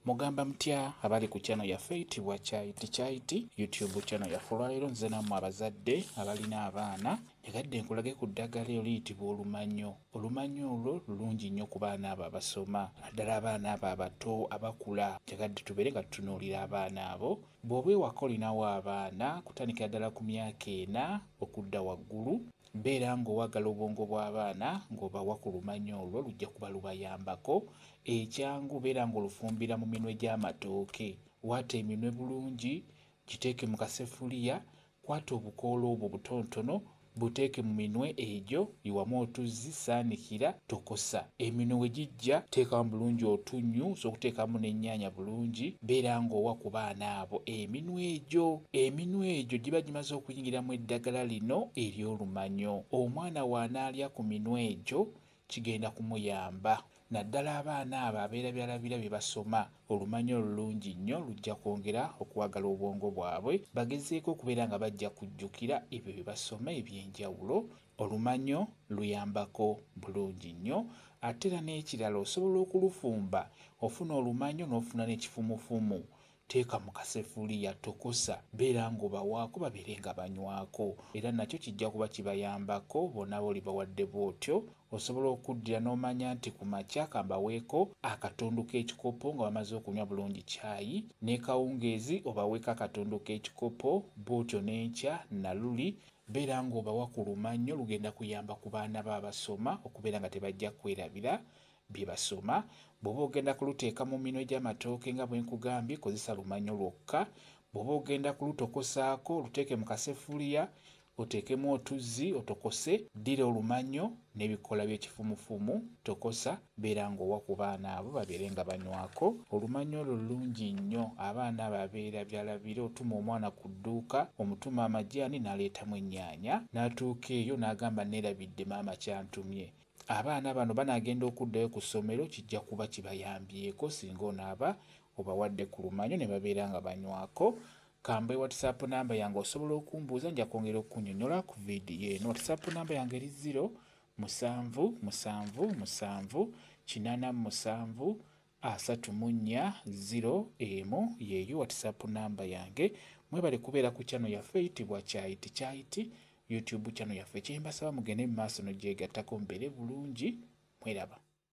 Mugamba mutya abali ku channel yaffe eyitibwa Kyaiti YouTube channel yaffe olwaleero nze nammwe abazadde abalina abaana nyagadde nkulage ku ddagala eryo liyitibwa olumanyo. Olumanyo olwo lulungi nnyo ku baana abo abasoma, naddala abaana abo abato abakula. Nyagadde tubeere nga tutunuulira abaana abo. Bw'oba ewaka olinawo abaana kutandikira ddala ku myaka 4 okudda waggulu, beera ng'owagala obwongo bw'abaana ng'obawa ku lumanyo olwo, lujja kuba lubayambako. Ekyangu beera ng'olufumbira mu minwe gy'amatooke. Waata eminwe bulungi, giteeke mu kaseffuliya, kwata obukoola obwo butonotono buteeke mu minwe egyo, yiwamu otuzzi, saanikira, tokosa. Eminwe we gijja teekamu bulungi otunnyu, so okuteekamu n'ennyaanya bulungi, beera ng'owa ku baana abo eminwe egyo giba gimaze okuyingiramu eddagala lino ery'olumanyo. Omwana w'anaalya ku minwe egyo kigenda kumuyamba. Naddala abaana abo abeera byalabira bye basoma, olumanyo olulungi nnyo lujja kwongera okuwagala obwongo bwabwe, bagezeeko okubeera nga bajja kujjukira ebyo bye basoma eby'enjawulo. Olumanyo luyambako bulungi nnyo. Ate era n'ekirala osobola okulufumba, ofuna olumanyo n'ofuna n'ekifumufumu, teeka mu kaseffuliya, tokosa, beera ng'obawaako babeere nga banywako. Era nakyo kijja kuba kibayambako bonna b'olibawadde bw'otyo. Osobola okuddira n'omanya nti ku makya kambaweeko akatundu k'ekikopo nga bamaze okunywa bulungi caayi ne kawungeezi, obaweeko akatundu k'ekikopo, bw'otyo n'enkya naluli. Beera ng'obawa ku lumanyo, lugenda kuyamba ku baana bo abasoma okubeera nga tebajja kwerabira bye basoma. Bw'oba ogenda kuluteeka mu minwe gy'amatooke nga bwe nkugambye, kozesa lumanyo lwokka. Bw'oba ogenda kulutokosaako, luteeke mu kaseffuliya, oteekemu otuzzi, otokose, ddira olumanyo n'ebikoola by'ekifumufumu, tokosa, beera ng'owa ku baana abo babeere nga banywako. Olumanyo olwo lulungi nnyo. Abaana abo abeera byalabira, otuma omwana ku dduuka, omutuma amajaani n'aleetamu ennyaanya, n'atuuka eyo n'agamba neerabidde maama kyantumye. Abaana bano banaagenda okuddayo ku ssomero, kijja kuba kibayambyeko singa onaaba obawadde ku lumanyo ne babeera nga banywako. Kamba WhatsApp namba yange osobola okumbuuza, nja kwongera okunnyonnyola ku vidiyo eno. WhatsApp namba yange eri 0777873401 yeeyo WhatsApp namba yange. Mwebale kubeera ku channel yaffe eyitibwa Kyaiti YouTube channel yaffe. Kye mbasaba mugende mu maaso n'ogyegattako mubeere bulungi. Mweraba.